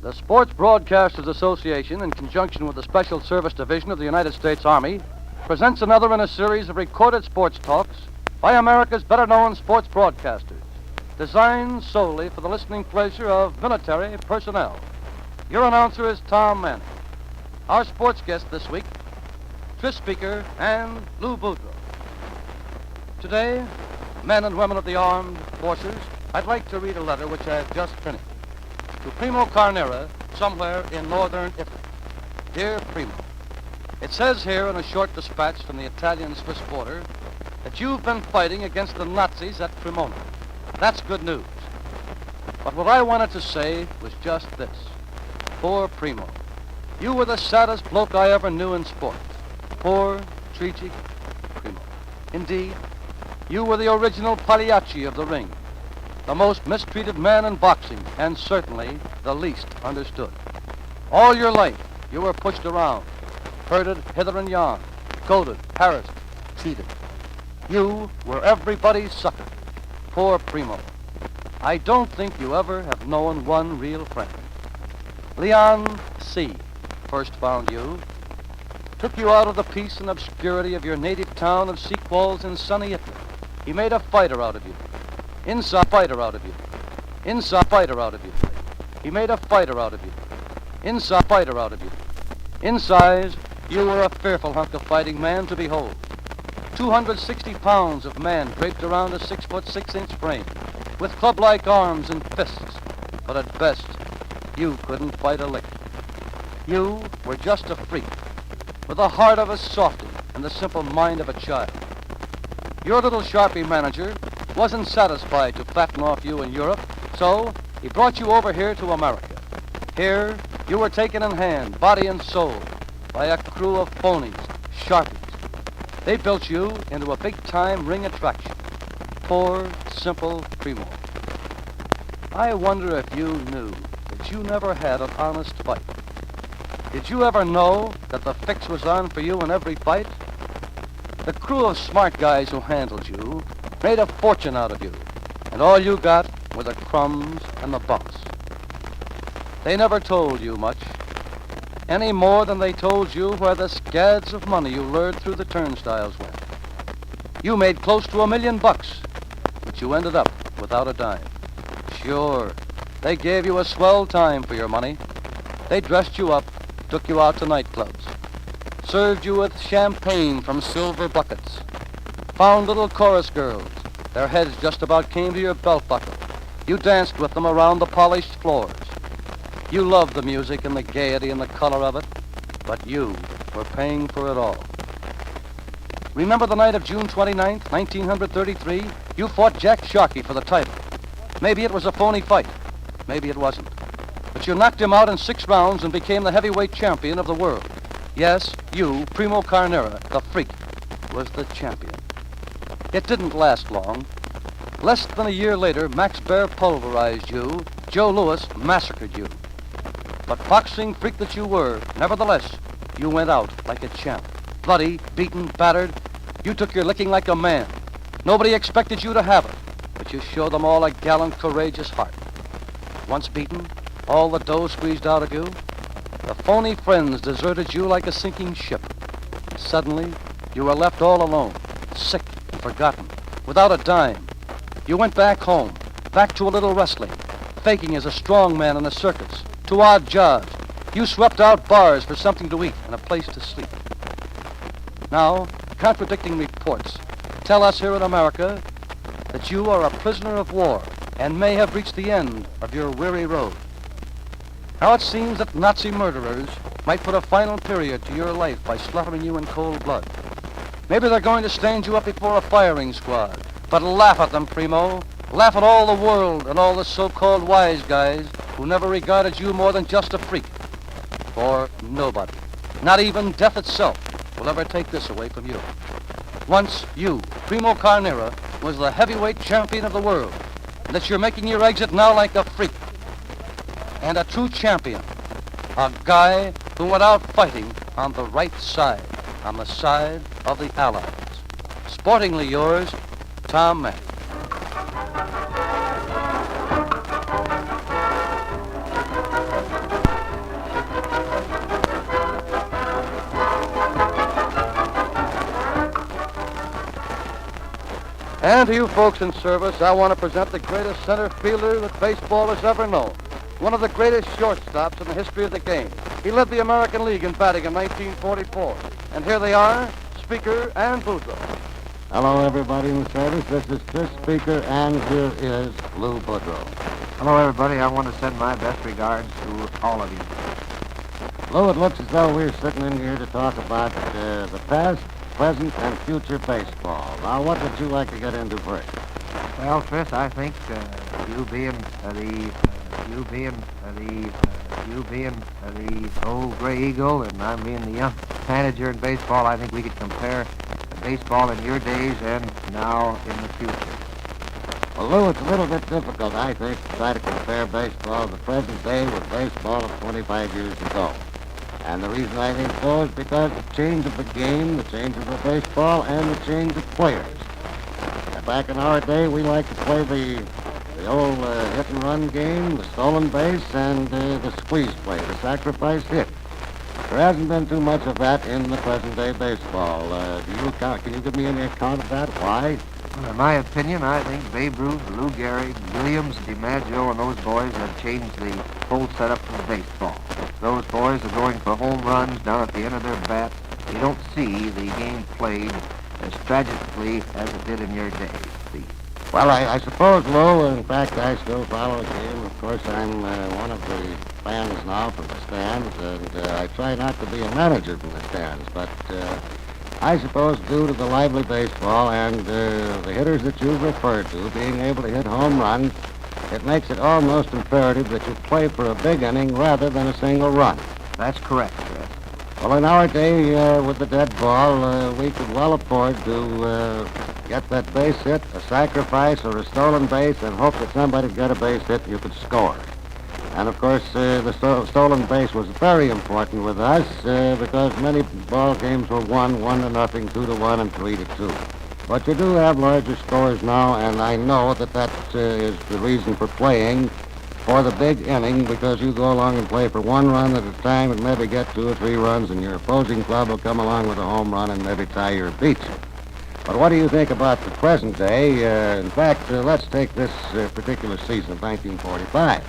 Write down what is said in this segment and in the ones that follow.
The Sports Broadcasters Association, in conjunction with the Special Service Division of the United States Army, presents another in a series of recorded sports talks by America's better-known sports broadcasters, designed solely for the listening pleasure of military personnel. Your announcer is Tom Manning. Our sports guest this week, Tris Speaker and Lou Boudreau. Today, men and women of the armed forces, I'd like to read a letter which I have just finished to Primo Carnera, somewhere in northern Italy. Dear Primo, it says here in a short dispatch from the Italian-Swiss border that you've been fighting against the Nazis at Cremona. That's good news. But what I wanted to say was just this. Poor Primo, you were the saddest bloke I ever knew in sport. Poor, tragic Primo. Indeed, you were the original Pagliacci of the ring, the most mistreated man in boxing, and certainly the least understood. All your life, you were pushed around, herded hither and yon, goaded, harassed, cheated. You were everybody's sucker. Poor Primo. I don't think you ever have known one real friend. Leon C. first found you, took you out of the peace and obscurity of your native town of Sequols in sunny Italy. He made a fighter out of you. Inside fighter out of you. Inside fighter out of you. He made a fighter out of you. Inside fighter out of you. In size, you were a fearful hunk of fighting man to behold. 260 pounds of man draped around a 6'6" frame, with club-like arms and fists. But at best, you couldn't fight a lick. You were just a freak, with the heart of a softy and the simple mind of a child. Your little Sharpie manager wasn't satisfied to fatten off you in Europe, so he brought you over here to America. Here, you were taken in hand, body and soul, by a crew of phonies, Sharpies. They built you into a big-time ring attraction. Poor, simple Primo. I wonder if you knew that you never had an honest fight. Did you ever know that the fix was on for you in every fight? The crew of smart guys who handled you made a fortune out of you, and all you got were the crumbs and the bumps. They never told you much, any more than they told you where the scads of money you lured through the turnstiles went. You made close to $1 million, but you ended up without a dime. Sure, they gave you a swell time for your money. They dressed you up, took you out to nightclubs, served you with champagne from silver buckets, found little chorus girls. Their heads just about came to your belt buckle. You danced with them around the polished floors. You loved the music and the gaiety and the color of it, but you were paying for it all. Remember the night of June 29th, 1933? You fought Jack Sharkey for the title. Maybe it was a phony fight. Maybe it wasn't. But you knocked him out in 6 rounds and became the heavyweight champion of the world. Yes, you, Primo Carnera, the freak, was the champion. It didn't last long. Less than a year later, Max Baer pulverized you. Joe Louis massacred you. But boxing freak that you were, nevertheless, you went out like a champ. Bloody, beaten, battered. You took your licking like a man. Nobody expected you to have it, but you showed them all a gallant, courageous heart. Once beaten, all the dough squeezed out of you, the phony friends deserted you like a sinking ship. Suddenly, you were left all alone, sick and forgotten, without a dime. You went back home, back to a little wrestling, faking as a strong man in a circus, to odd jobs. You swept out bars for something to eat and a place to sleep. Now, contradicting reports tell us here in America that you are a prisoner of war and may have reached the end of your weary road. Now it seems that Nazi murderers might put a final period to your life by slaughtering you in cold blood. Maybe they're going to stand you up before a firing squad. But laugh at them, Primo. Laugh at all the world and all the so-called wise guys who never regarded you more than just a freak. For nobody, not even death itself, will ever take this away from you. Once you, Primo Carnera, was the heavyweight champion of the world, and that you're making your exit now like a freak. And a true champion, a guy who went out fighting on the right side, on the side of the Allies. Sportingly yours, Tom Manning. And to you folks in service, I want to present the greatest center fielder that baseball has ever known. One of the greatest shortstops in the history of the game. He led the American League in batting in 1944. And here they are, Speaker and Boudreau. Hello, everybody in the service. This is Chris Speaker, and here is Lou Boudreau. Hello, everybody. I want to send my best regards to all of you. Lou, it looks as though we're sitting in here to talk about the past, present, and future baseball. Now, what would you like to get into first? Well, Chris, I think you being the old Gray Eagle, and I'm being the young manager in baseball, I think we could compare baseball in your days and now in the future. Well, Lou, it's a little bit difficult, I think, to try to compare baseball of the present day with baseball of 25 years ago. And the reason I think so is because the change of the game, the change of the baseball, and the change of players. Back in our day, we liked to play the old hit-and-run game, the stolen base, and the squeeze play, the sacrifice hit. There hasn't been too much of that in the present-day baseball. Can you give me any account of that? Why? Well, in my opinion, I think Babe Ruth, Lou Gehrig, Williams, DiMaggio, and those boys have changed the whole setup of baseball. Those boys are going for home runs down at the end of their bat. You don't see the game played as tragically as it did in your day. Well, I suppose, Lou, in fact, I still follow the game. Of course, I'm one of the fans now from the stands, and I try not to be a manager from the stands, but I suppose due to the lively baseball and the hitters that you've referred to being able to hit home runs, it makes it almost imperative that you play for a big inning rather than a single run. That's correct, Chris. Well, in our day, with the dead ball, we could well afford to get that base hit, a sacrifice, or a stolen base, and hope that somebody would get a base hit and you could score. And, of course, the stolen base was very important with us because many ball games were won 1-0, 2-1, and 3-2. But you do have larger scores now, and I know that is the reason for playing for the big inning, because you go along and play for one run at a time and maybe get 2 or 3 runs, and your opposing club will come along with a home run and maybe tie you or beat you. But what do you think about the present day? In fact, let's take this particular season of 1945.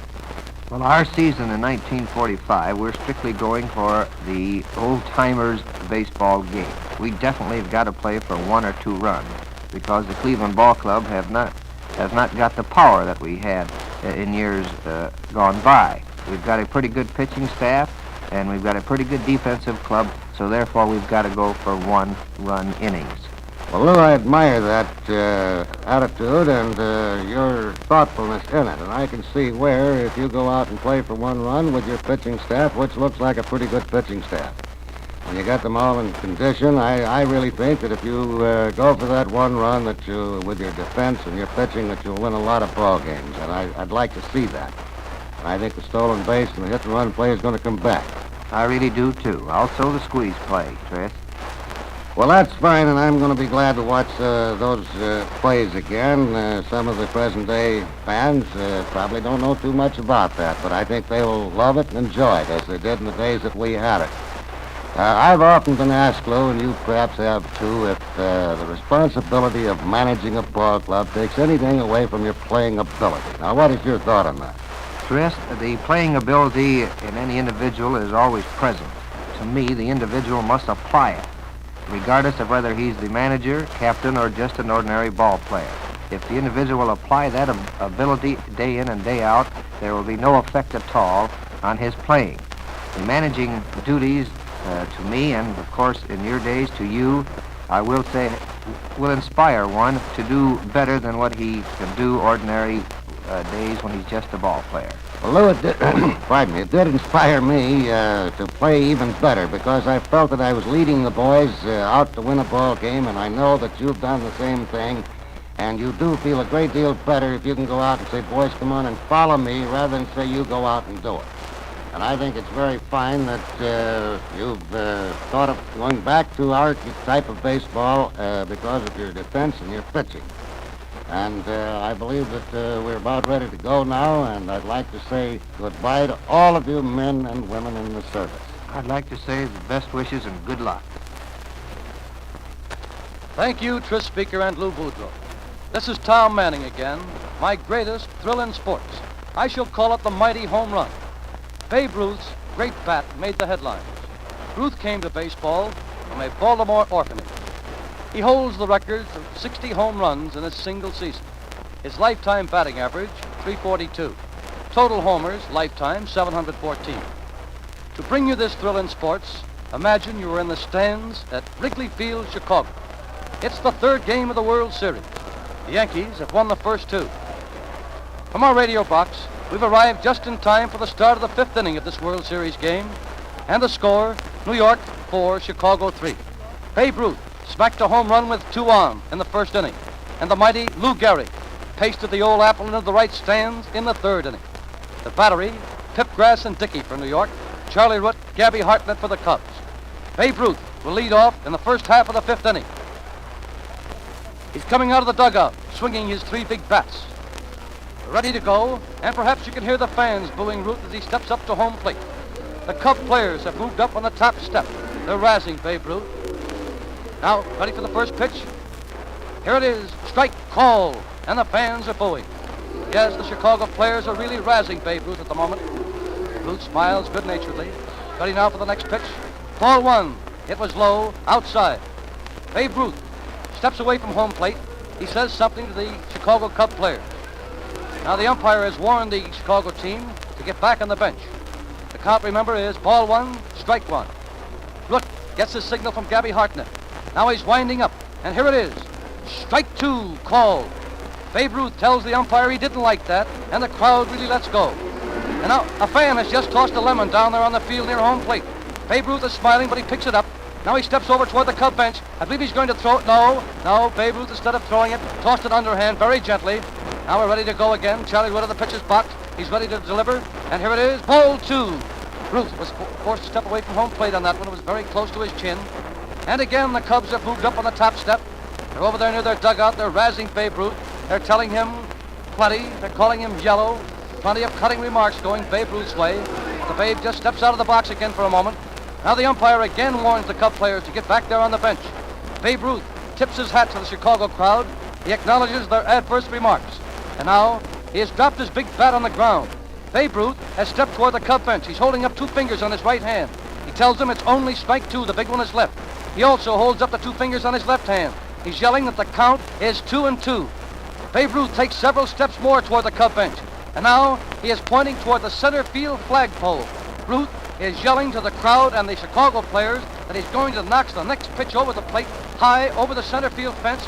Well, our season in 1945, we're strictly going for the old-timers baseball game. We definitely have got to play for 1 or 2 runs because the Cleveland Ball Club has not got the power that we had in years gone by. We've got a pretty good pitching staff, and we've got a pretty good defensive club, so therefore we've got to go for 1-run innings. Well, Lou, I admire that attitude and your thoughtfulness in it. And I can see where, if you go out and play for 1 run with your pitching staff, which looks like a pretty good pitching staff, when you get them all in condition, I really think that if you go for that 1 run, that you, with your defense and your pitching, that you'll win a lot of ball games. And I'd like to see that. And I think the stolen base and the hit-and-run play is going to come back. I really do, too. Also the squeeze play, Chris. Well, that's fine, and I'm going to be glad to watch those plays again. Some of the present-day fans probably don't know too much about that, but I think they will love it and enjoy it, as they did in the days that we had it. I've often been asked, Lou, and you perhaps have too, if the responsibility of managing a ball club takes anything away from your playing ability. Now, what is your thought on that? Chris, the playing ability in any individual is always present. To me, the individual must apply it, regardless of whether he's the manager, captain, or just an ordinary ball player. If the individual will apply that ability day in and day out, there will be no effect at all on his playing. The managing duties to me, and of course in your days to you, I will say, will inspire one to do better than what he can do ordinary days when he's just a ball player. Well, Lou, it did inspire me to play even better because I felt that I was leading the boys out to win a ball game, and I know that you've done the same thing, and you do feel a great deal better if you can go out and say, boys, come on and follow me, rather than say you go out and do it. And I think it's very fine that you've thought of going back to our type of baseball because of your defense and your pitching. And I believe that we're about ready to go now, and I'd like to say goodbye to all of you men and women in the service. I'd like to say the best wishes and good luck. Thank you, Tris Speaker and Lou Boudreau. This is Tom Manning again, my greatest thrill in sports. I shall call it the mighty home run. Babe Ruth's great bat made the headlines. Ruth came to baseball from a Baltimore orphanage. He holds the record of 60 home runs in a single season. His lifetime batting average, 342. Total homers, lifetime, 714. To bring you this thrill in sports, imagine you were in the stands at Wrigley Field, Chicago. It's the third game of the World Series. The Yankees have won the first two. From our radio box, we've arrived just in time for the start of the fifth inning of this World Series game. And the score, New York 4, Chicago 3. Babe Ruth smacked a home run with 2 on in the first inning. And the mighty Lou Gehrig pasted the old apple into the right stands in the third inning. The battery, Pip Grass and Dickey for New York, Charlie Root, Gabby Hartnett for the Cubs. Babe Ruth will lead off in the first half of the fifth inning. He's coming out of the dugout, swinging his 3 big bats. Ready to go, and perhaps you can hear the fans booing Ruth as he steps up to home plate. The Cub players have moved up on the top step. They're razzing Babe Ruth. Now, ready for the first pitch? Here it is, strike call, and the fans are booing. Yes, the Chicago players are really razzing Babe Ruth at the moment. Ruth smiles good-naturedly. Ready now for the next pitch. Ball 1. It was low, outside. Babe Ruth steps away from home plate. He says something to the Chicago Cub players. Now the umpire has warned the Chicago team to get back on the bench. The count, remember, is ball 1, strike 1. Root gets his signal from Gabby Hartnett. Now he's winding up, and here it is. Strike 2, called. Babe Ruth tells the umpire he didn't like that, and the crowd really lets go. And now a fan has just tossed a lemon down there on the field near home plate. Babe Ruth is smiling, but he picks it up. Now he steps over toward the Cub bench. I believe he's going to throw it. No, Babe Ruth, instead of throwing it, tossed it underhand very gently. Now we're ready to go again. Charlie Wood of the pitcher's box. He's ready to deliver. And here it is, ball 2. Ruth was forced to step away from home plate on that one. It was very close to his chin. And again, the Cubs have moved up on the top step. They're over there near their dugout. They're razzing Babe Ruth. They're telling him plenty. They're calling him yellow. Plenty of cutting remarks going Babe Ruth's way. The Babe just steps out of the box again for a moment. Now the umpire again warns the Cub players to get back there on the bench. Babe Ruth tips his hat to the Chicago crowd. He acknowledges their adverse remarks. And now he has dropped his big bat on the ground. Babe Ruth has stepped toward the Cub bench. He's holding up 2 fingers on his right hand. He tells them it's only strike 2. The big one is left. He also holds up the 2 fingers on his left hand. He's yelling that the count is 2-2. Babe Ruth takes several steps more toward the Cub bench. And now he is pointing toward the center field flagpole. Ruth is yelling to the crowd and the Chicago players that he's going to knock the next pitch over the plate high over the center field fence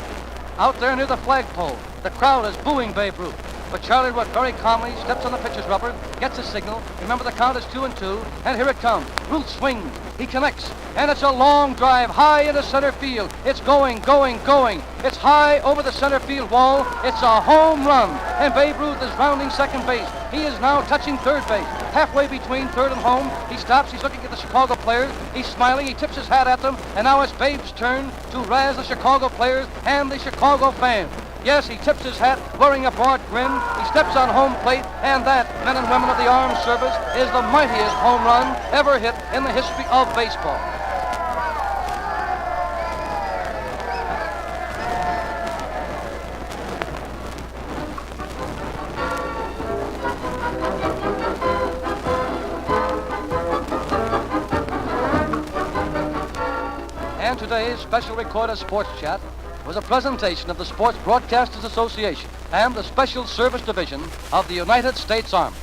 out there near the flagpole. The crowd is booing Babe Ruth. But Charlie Root very calmly steps on the pitcher's rubber, gets a signal. Remember, the count is 2-2, and here it comes. Ruth swings. He connects, and it's a long drive high into center field. It's going. It's high over the center field wall. It's a home run, and Babe Ruth is rounding second base. He is now touching third base. Halfway between third and home, he stops. He's looking at the Chicago players. He's smiling. He tips his hat at them, and now it's Babe's turn to razz the Chicago players and the Chicago fans. Yes, he tips his hat, wearing a broad grin. He steps on home plate, and that, men and women of the armed service, is the mightiest home run ever hit in the history of baseball. And today's special recorded sports chat was a presentation of the Sports Broadcasters Association and the Special Service Division of the United States Army.